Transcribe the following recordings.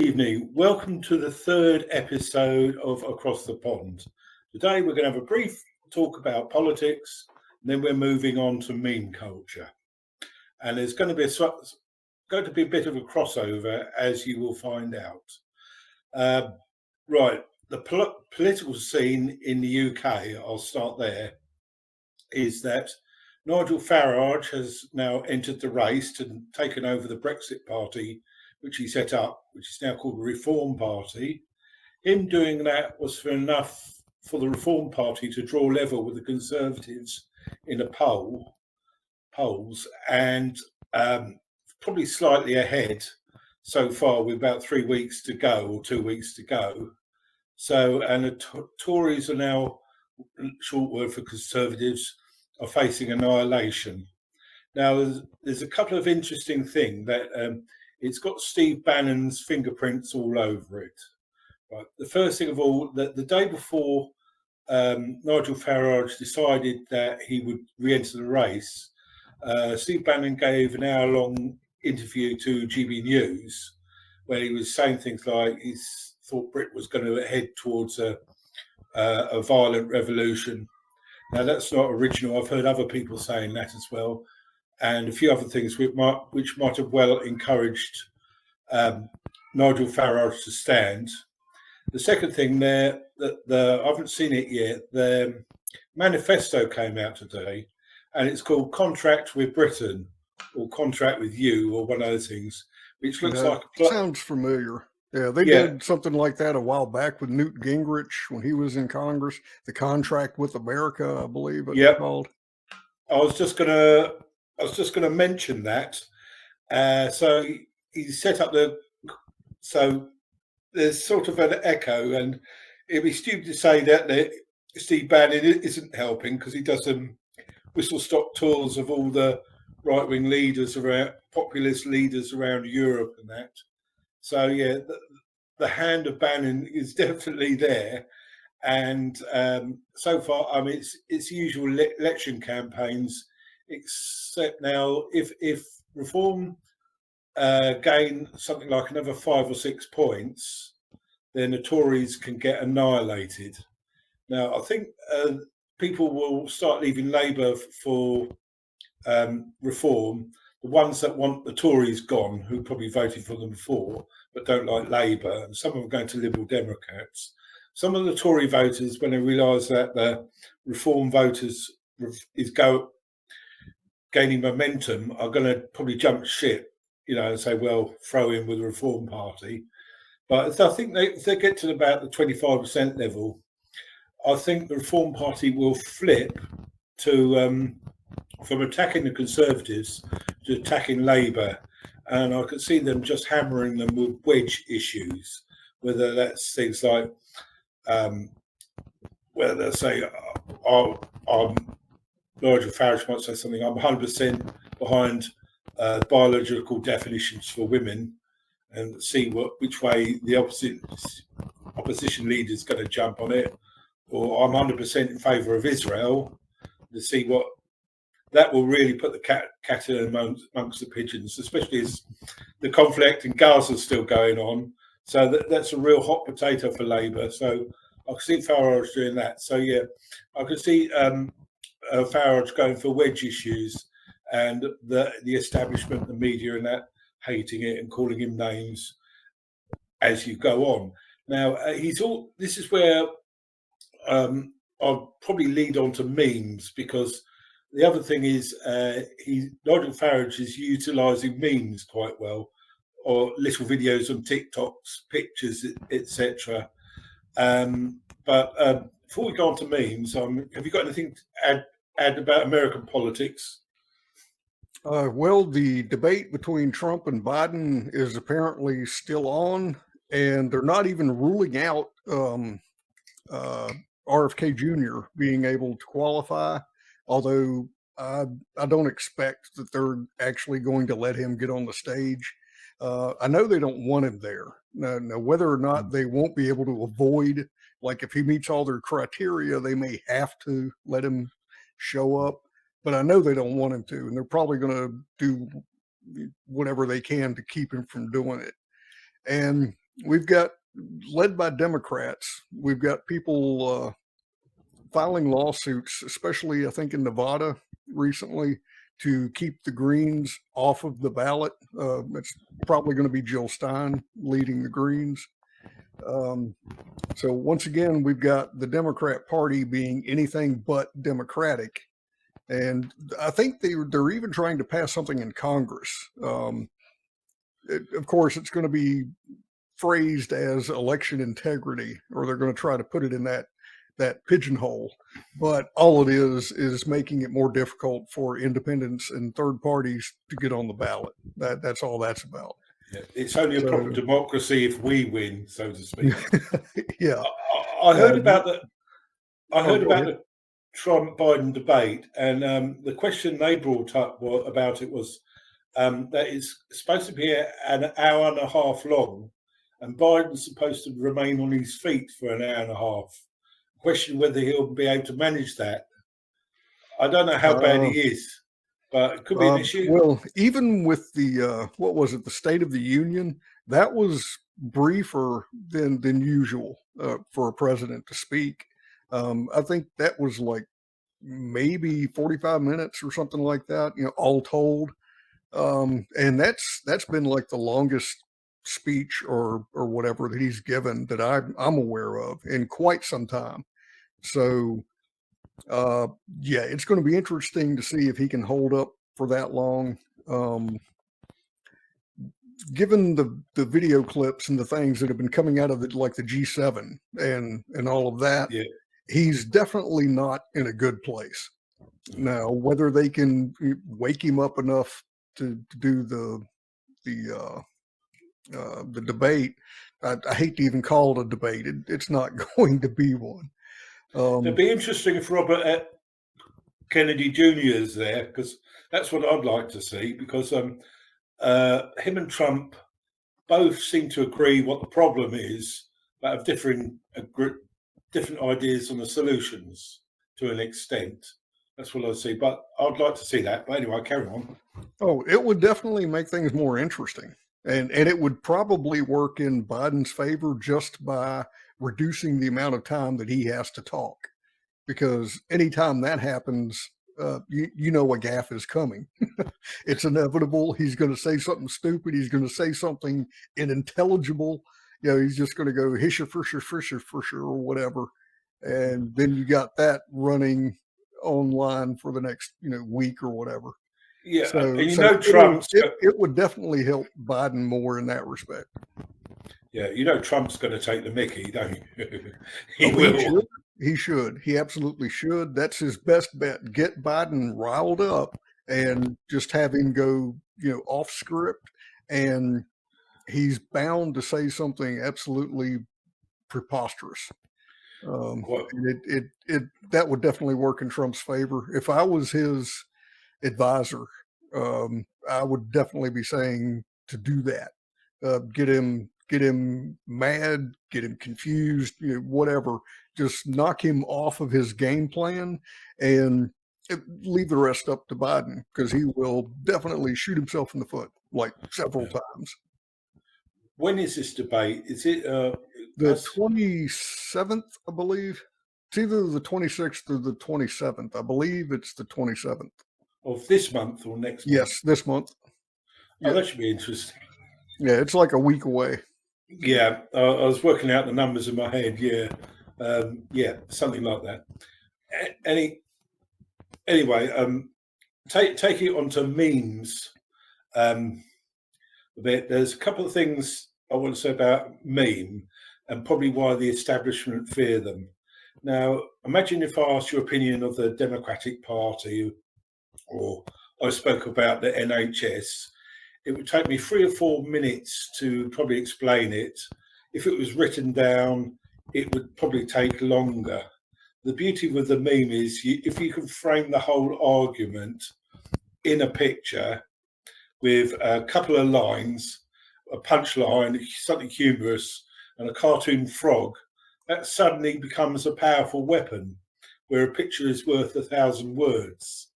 evening. Welcome to the third episode of Across the Pond. Today we're going to have a brief talk about politics, and then we're moving on to meme culture. And there's going to be a bit of a crossover, as you will find out. Right, the political scene in the UK, I'll start there, is that Nigel Farage has now entered the race and taken over the Brexit Party, which he set up, which is now called the Reform Party. Him doing that was enough for the Reform Party to draw level with the Conservatives in the polls, and probably slightly ahead so far with about 3 weeks to go or 2 weeks to go. So, and the Tories are now, short word for Conservatives, are facing annihilation. Now, there's a couple of interesting things that it's got Steve Bannon's fingerprints all over it. Right. The first thing of all, that the day before Nigel Farage decided that he would re-enter the race, Steve Bannon gave an hour-long interview to GB News, where he was saying things like he thought Britain was going to head towards a violent revolution. Now, that's not original. I've heard other people saying that as well, and a few other things which might have well encouraged Nigel Farage to stand. The second thing there, I haven't seen it yet, the manifesto came out today, and it's called Contract with Britain, or Contract with You, or one of those things, which looks like... Sounds familiar. Yeah, they did something like that a while back with Newt Gingrich when he was in Congress. The Contract with America, I believe it's called. I was just gonna mention that. So he set up so there's sort of an echo, and it'd be stupid to say that Steve Bannon isn't helping, because he does some whistle-stop tours of all the right-wing leaders around, populist leaders around Europe and that. So yeah, the hand of Bannon is definitely there. And so far, I mean, it's usual election campaigns, except now if Reform gain something like another 5 or 6 points, then the Tories can get annihilated. Now, I think people will start leaving Labour for Reform. The ones that want the Tories gone, who probably voted for them before, but don't like Labour, and some of them are going to Liberal Democrats. Some of the Tory voters, when they realise that the Reform voters is gaining momentum, are going to probably jump ship, and say, well, throw in with the Reform Party. But I think if they get to about the 25% level, I think the Reform Party will flip to from attacking the Conservatives to attacking Labour. And I could see them just hammering them with wedge issues, whether that's things like, whether they say, Nigel Farage might say something, I'm 100% behind biological definitions for women, and see which way the opposition leader is going to jump on it, or I'm 100% in favour of Israel, to see what that will really put the cat in amongst the pigeons, especially as the conflict in Gaza is still going on. So that's a real hot potato for Labour. So I can see Farage doing that. So yeah, I can see Farage going for wedge issues, and the establishment, the media, and that hating it and calling him names as you go on. Now this is where I'll probably lead on to memes, because the other thing is Nigel Farage is utilising memes quite well, or little videos on TikToks, pictures, etc. But before we go on to memes, have you got anything to add about American politics? Well, the debate between Trump and Biden is apparently still on, and they're not even ruling out RFK Jr. being able to qualify, although I don't expect that they're actually going to let him get on the stage. I know they don't want him there. Now, whether or not they won't be able to avoid, like if he meets all their criteria, they may have to let him show up. But I know they don't want him to, and they're probably going to do whatever they can to keep him from doing it. And we've got, led by Democrats, we've got people filing lawsuits, especially I think in Nevada recently, to keep the Greens off of the ballot. It's probably going to be Jill Stein leading the Greens. So once again, we've got the Democrat Party being anything but democratic. And I think they're even trying to pass something in Congress. Of course, it's going to be phrased as election integrity, or they're going to try to put it in that pigeonhole. But all it is making it more difficult for independents and third parties to get on the ballot. That's all that's about. Yeah, it's only a proper democracy if we win, so to speak. Yeah, I heard about the the Trump-Biden debate, and the question they brought up about it was that it's supposed to be an hour and a half long, and Biden's supposed to remain on his feet for an hour and a half. Question whether he'll be able to manage that. I don't know how bad he is, but it could be an issue. Well, even with the what was it, the State of the Union, that was briefer than usual for a president to speak. I think that was like maybe 45 minutes or something like that, all told. And that's been like the longest speech or whatever that he's given that I'm aware of in quite some time. So yeah, it's going to be interesting to see if he can hold up for that long. Given the video clips and the things that have been coming out of the G7 and all of that, yeah, he's definitely not in a good place. Now, whether they can wake him up enough to do the debate, I hate to even call it a debate. It's not going to be one. It'd be interesting if Robert Kennedy Jr. is there, because that's what I'd like to see, because him and Trump both seem to agree what the problem is, but have different ideas on the solutions to an extent. That's what I see, but I'd like to see that. But anyway, carry on. Oh, it would definitely make things more interesting. And it would probably work in Biden's favor just by reducing the amount of time that he has to talk. Because anytime that happens, you know a gaffe is coming. It's inevitable. He's going to say something stupid. He's going to say something unintelligible. He's just going to go hisher, fisher, or whatever. And then you got that running online for the next week or whatever. Yeah, so Trump. It would definitely help Biden more in that respect. Yeah, Trump's going to take the mickey, don't you? He will. He should. He absolutely should. That's his best bet. Get Biden riled up and just have him go, off script, and he's bound to say something absolutely preposterous. That would definitely work in Trump's favor. If I was his advisor, I would definitely be saying to do that. Get him mad, get him confused, whatever. Just knock him off of his game plan and leave the rest up to Biden, because he will definitely shoot himself in the foot like several times. When is this debate? Is it the 27th, I believe? It's either the 26th or the 27th. I believe it's the 27th. Of this month or next month? Yes, this month. Oh, that should be interesting. Yeah, it's like a week away. Yeah, I was working out the numbers in my head. Yeah, something like that. Anyway, take it on to memes. There's a couple of things I want to say about meme, and probably why the establishment fear them. Now, imagine if I asked your opinion of the Democratic Party, or I spoke about the NHS. It would take me 3 or 4 minutes to probably explain it. If it was written down, it would probably take longer. The beauty with the meme is if you can frame the whole argument in a picture with a couple of lines, a punchline, something humorous, and a cartoon frog, that suddenly becomes a powerful weapon, where a picture is worth 1,000 words.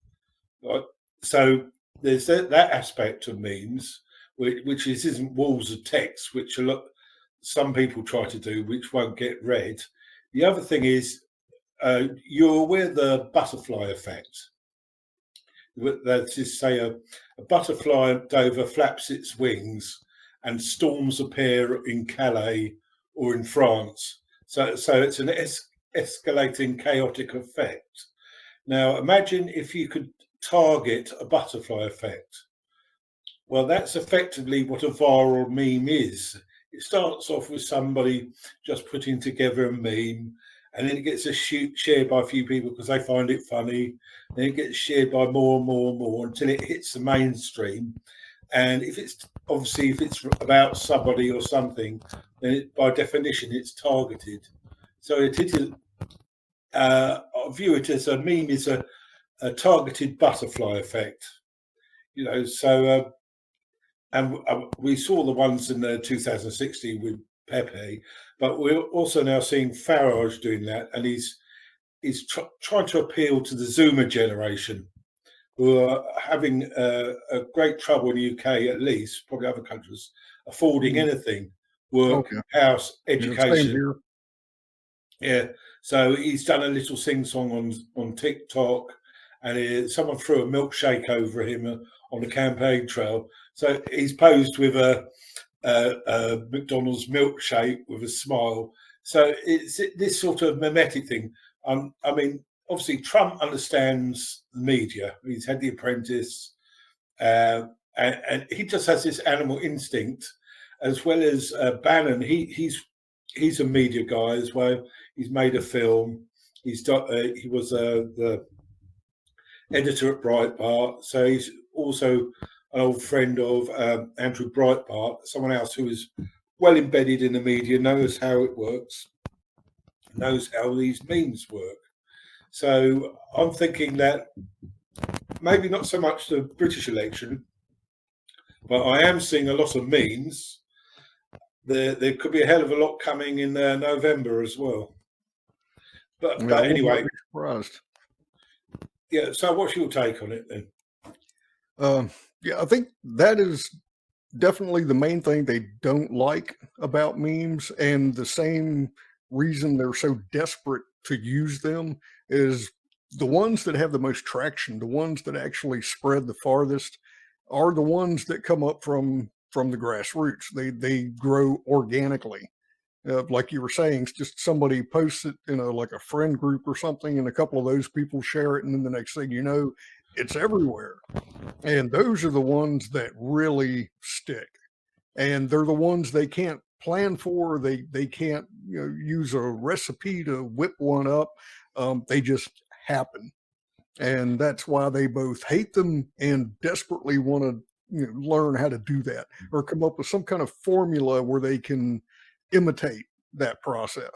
Right? So there's that aspect of memes, which isn't walls of text, which some people try to do, which won't get read. The other thing is, you're aware of the butterfly effect. That is, say, a butterfly at Dover flaps its wings and storms appear in Calais or in France. So it's an escalating chaotic effect. Now, imagine if you could target a butterfly effect. Well, that's effectively what a viral meme is. It starts off with somebody just putting together a meme, and then it gets shared by a few people because they find it funny. Then it gets shared by more and more and more until it hits the mainstream. And if it's about somebody or something, then by definition it's targeted. So it is. I view it as a meme is a targeted butterfly effect. So. And we saw the ones in 2016 with Pepe, but we're also now seeing Farage doing that, and he's trying to appeal to the Zoomer generation, who are having a great trouble in the UK, at least, probably other countries, affording anything, work, house, education. Same here. Yeah, so he's done a little sing-song on TikTok, and someone threw a milkshake over him on the campaign trail. So he's posed with a McDonald's milkshake with a smile. So it's this sort of mimetic thing. I mean, obviously Trump understands the media. He's had The Apprentice, and he just has this animal instinct, as well as Bannon. He's a media guy as well. He's made a film. He was the editor at Breitbart, so he's also an old friend of Andrew Breitbart, someone else who is well embedded in the media, knows how it works, knows how these memes work. So I'm thinking that maybe not so much the British election, but I am seeing a lot of memes. There could be a hell of a lot coming in November as well. But anyway, surprised. Yeah. So what's your take on it then? Yeah, I think that is definitely the main thing they don't like about memes, and the same reason they're so desperate to use them is the ones that have the most traction, the ones that actually spread the farthest, are the ones that come up from the grassroots. They grow organically. Like you were saying, it's just somebody posts it in like a friend group or something, and a couple of those people share it, and then the next thing you know, it's everywhere. And those are the ones that really stick. And they're the ones they can't plan for. They can't use a recipe to whip one up. They just happen. And that's why they both hate them and desperately want to learn how to do that, or come up with some kind of formula where they can imitate that process.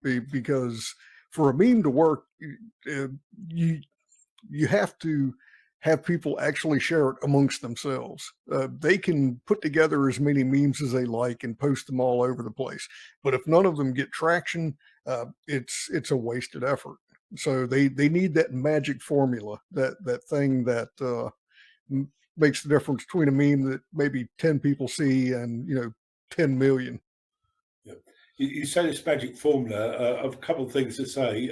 Because for a meme to work, you have to have people actually share it amongst themselves. They can put together as many memes as they like and post them all over the place, but if none of them get traction, it's a wasted effort. So they need that magic formula, that thing that makes the difference between a meme that maybe 10 people see and 10 million. Yeah. You say this magic formula. I've a couple of things to say.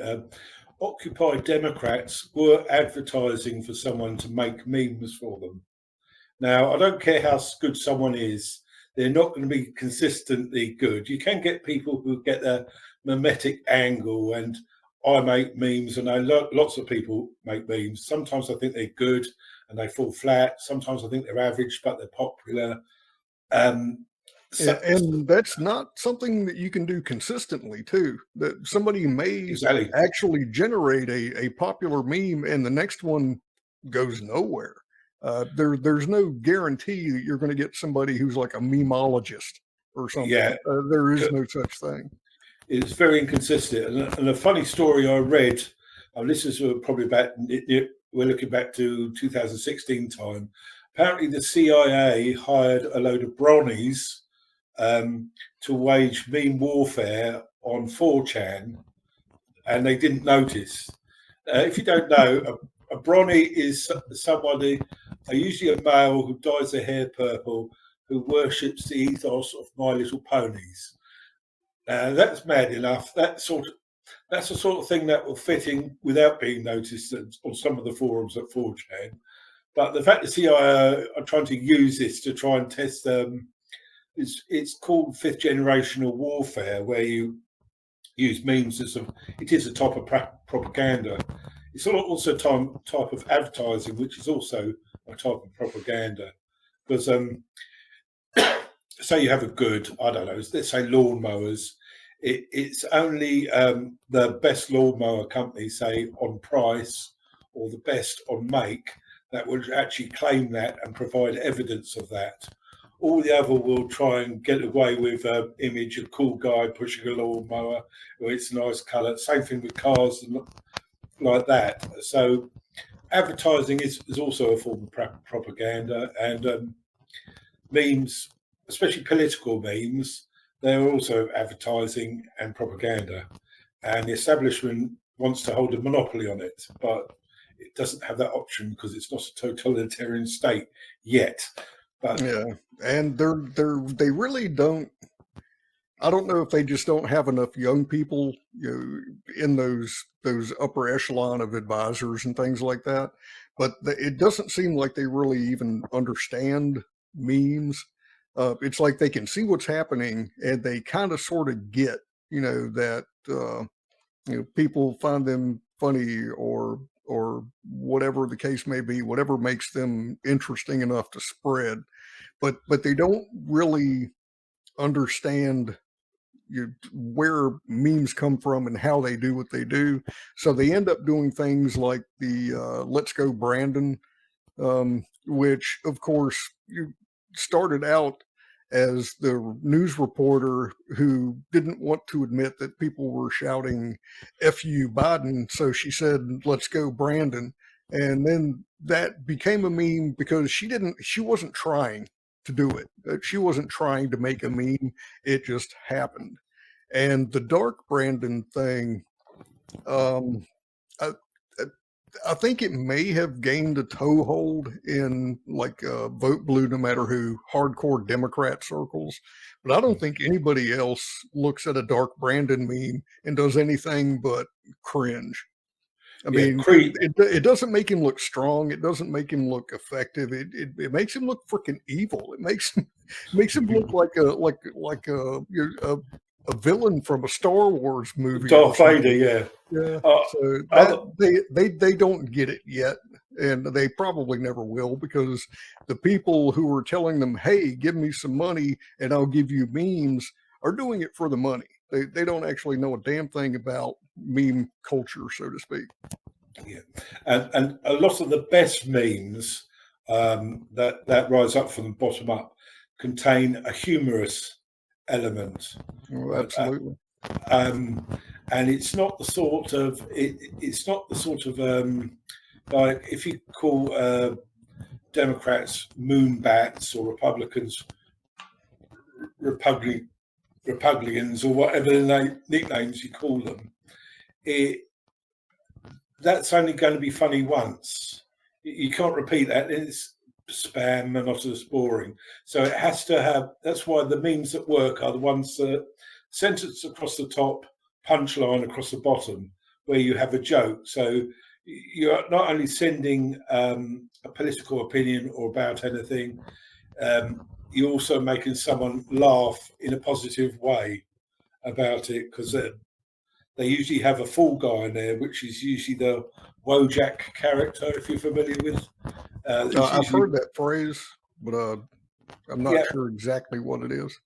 Occupy Democrats were advertising for someone to make memes for them. Now, I don't care how good someone is, they're not going to be consistently good. You can get people who get the mimetic angle, and I make memes, and I know lots of people make memes. Sometimes I think they're good and they fall flat. Sometimes I think they're average, but they're popular. And that's not something that you can do consistently too. That somebody may actually generate a popular meme and the next one goes nowhere. There's no guarantee that you're going to get somebody who's like a memeologist or something. Yeah, there is no such thing. It's very inconsistent. And a funny story I read, this is probably we're looking back to 2016 time. Apparently the CIA hired a load of bronies to wage meme warfare on 4chan, and they didn't notice. If you don't know, a bronny is somebody, usually a male who dyes their hair purple, who worships the ethos of My Little Ponies. That's mad enough. That's the sort of thing that will fit in without being noticed on some of the forums at 4chan. But the fact that CIA are trying to use this to try and test, it's called fifth generational warfare, where you use memes as it is a type of propaganda. It's also a type of advertising, which is also a type of propaganda. Because say you have a good, I don't know, let's say lawnmowers. It's only the best lawnmower company, say on price, or the best on make, that would actually claim that and provide evidence of that. All the other will try and get away with an image of a cool guy pushing a lawnmower, or it's a nice colour. Same thing with cars and like that. So advertising is also a form of propaganda, and memes, especially political memes, they're also advertising and propaganda. And the establishment wants to hold a monopoly on it, but it doesn't have that option because it's not a totalitarian state yet. But yeah, and they really don't. I don't know if they just don't have enough young people, in those upper echelon of advisors and things like that. But it doesn't seem like they really even understand memes. It's like they can see what's happening and they kind of sort of get, that people find them funny or whatever the case may be, whatever makes them interesting enough to spread. But they don't really understand where memes come from and how they do what they do. So they end up doing things like the Let's Go Brandon, which of course you started out as the news reporter who didn't want to admit that people were shouting "F you, Biden." So she said, "Let's go, Brandon." And then that became a meme because she wasn't trying to do it. She wasn't trying to make a meme. It just happened. And the dark Brandon thing, I, I think it may have gained a toehold in like vote blue, no matter who, hardcore Democrat circles. But I don't think anybody else looks at a dark Brandon meme and does anything but cringe. I mean, it doesn't make him look strong. It doesn't make him look effective. It makes him look freaking evil. It makes him look like a villain from a Star Wars movie. Darth Vader, yeah. Yeah. So that, they don't get it yet, and they probably never will, because the people who are telling them, "Hey, give me some money and I'll give you memes," are doing it for the money. They don't actually know a damn thing about meme culture, so to speak. Yeah, and a lot of the best memes that rise up from the bottom up contain a humorous element. Oh, absolutely. And it's not the sort of like if you call Democrats moonbats or Republicans Republicans or whatever nicknames you call them, that's only going to be funny once. You can't repeat that. It's spam, monotonous, boring. So it has to have. That's why the memes that work are the ones that sentence across the top, punchline across the bottom, where you have a joke. So you're not only sending a political opinion or about anything, you're also making someone laugh in a positive way about it, because they usually have a fall guy in there, which is usually the Wojak character, if you're familiar with. I've heard that phrase, but I'm not sure exactly what it is.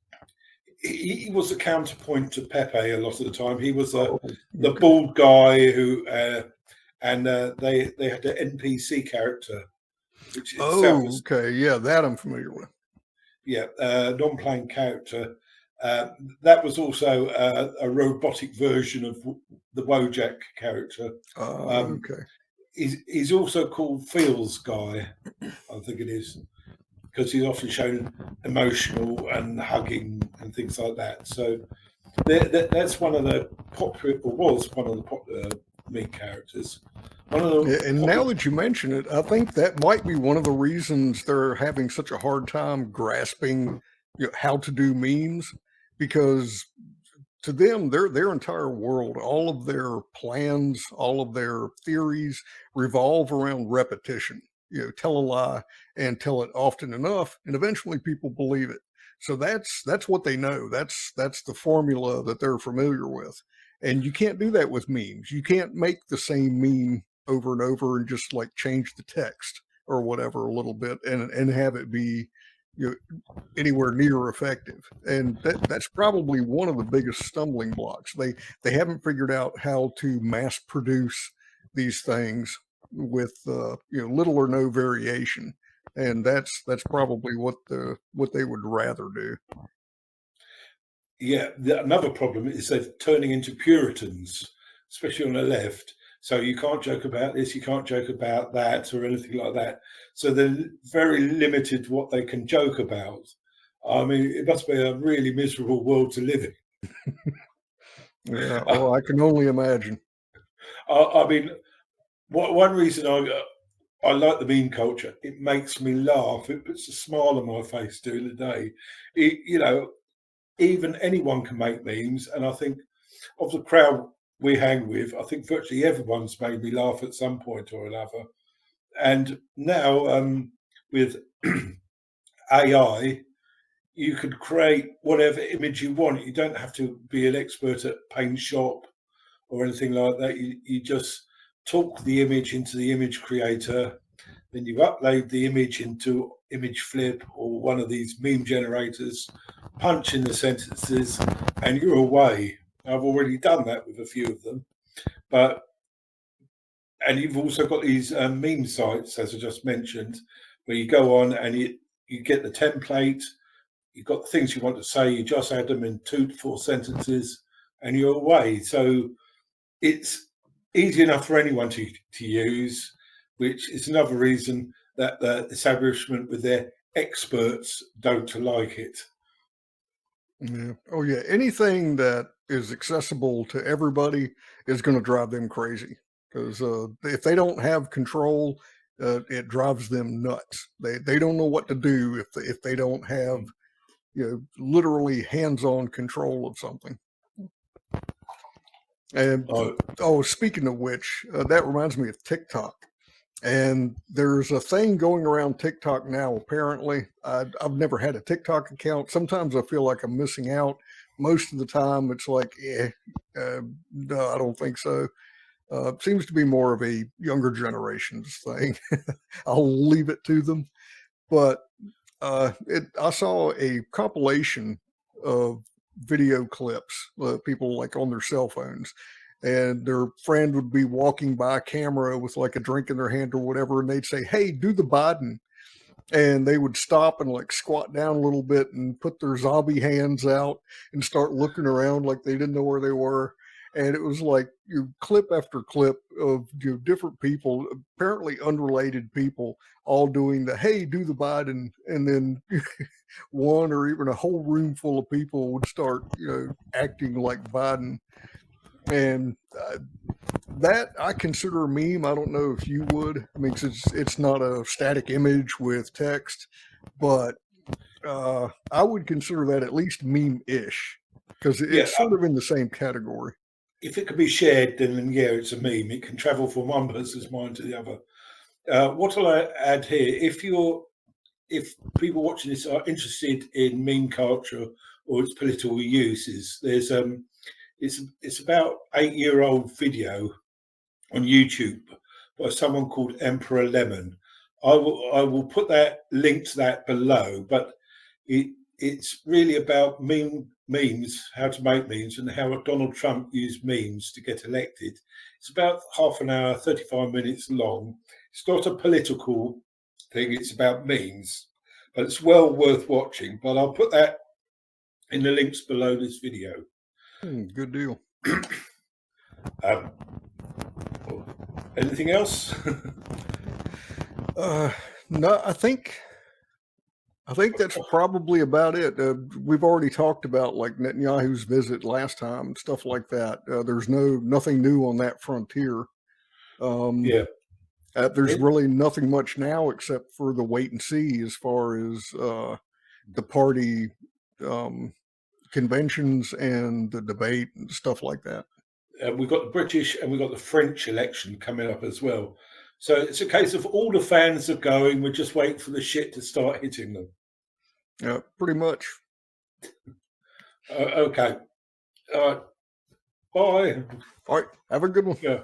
He was a counterpoint to Pepe a lot of the time. He was the bald guy who, and they had the NPC character. Which yeah, that I'm familiar with. Yeah, non-playing character. That was also a robotic version of the Wojak character. He's also called Feels Guy, I think it is, because he's often shown emotional and hugging and things like that. So that's one of the popular, or was one of the popular meme characters. And now that you mention it, I think that might be one of the reasons they're having such a hard time grasping how to do memes, because to them, their entire world, all of their plans, all of their theories revolve around repetition. Tell a lie and tell it often enough, and eventually people believe it. So that's what they know. That's the formula that they're familiar with. And you can't do that with memes. You can't make the same meme over and over and just like change the text or whatever a little bit and have it be anywhere near effective. And that's probably one of the biggest stumbling blocks. They haven't figured out how to mass produce these things with little or no variation. And that's probably what they would rather do. Yeah, another problem is they're turning into Puritans, especially on the left. So you can't joke about this, you can't joke about that, or anything like that. So they're very limited what they can joke about. I mean, it must be a really miserable world to live in. Yeah, oh, I can only imagine. I mean, one reason I like the meme culture, it makes me laugh. It puts a smile on my face during the day. Even anyone can make memes, and I think of the crowd we hang with, I think virtually everyone's made me laugh at some point or another. And now with AI, you could create whatever image you want. You don't have to be an expert at Paint Shop or anything like that. You just talk the image into the image creator, then you upload the image into Image Flip or one of these meme generators, punch in the sentences, and you're away. I've already done that with a few of them, and you've also got these meme sites, as I just mentioned, where you go on and you get the template, you've got the things you want to say, you just add them in 2 to 4 sentences, and you're away. So it's easy enough for anyone to use, which is another reason that the establishment with their experts don't like it. Yeah. Oh yeah. Anything that is accessible to everybody is going to drive them crazy because if they don't have control, it drives them nuts. They don't know what to do if they don't have literally hands-on control of something. And speaking of which, that reminds me of TikTok. And there's a thing going around TikTok now, apparently. I've never had a TikTok account. Sometimes I feel like I'm missing out. Most of the time, it's like, no, I don't think so. Seems to be more of a younger generation's thing. I'll leave it to them. But I saw a compilation of video clips, people like on their cell phones, and their friend would be walking by camera with like a drink in their hand or whatever, and they'd say, "Hey, do the Biden," and they would stop and like squat down a little bit and put their zombie hands out and start looking around like they didn't know where they were. And it was like clip after clip of different people, apparently unrelated people, all doing the "Hey, do the Biden," and then one or even a whole room full of people would start acting like Biden. And that I consider a meme. I don't know if you would. I mean, it's not a static image with text, but I would consider that at least meme-ish because it's sort of in the same category. If it can be shared, then yeah, it's a meme. It can travel from one person's mind to the other. What I'll add here, if people watching this are interested in meme culture or its political uses, there's it's about 8-year-old video on YouTube by someone called Emperor Lemon. I will put that link to that below, but it's really about memes, how to make memes, and how Donald Trump used memes to get elected. It's about half an hour, 35 minutes long. It's not a political thing, it's about memes, but it's well worth watching. But I'll put that in the links below this video. Good deal. Anything else? No, I think that's probably about it. We've already talked about like Netanyahu's visit last time and stuff like that. There's nothing new on that frontier. Yeah. There's really nothing much now except for the wait and see as far as the party conventions and the debate and stuff like that. We've got the British and we've got the French election coming up as well. So it's a case of all the fans are going. We're just waiting for the shit to start hitting them. Yeah, pretty much. Okay. All right. Bye. All right. Have a good one. Yeah.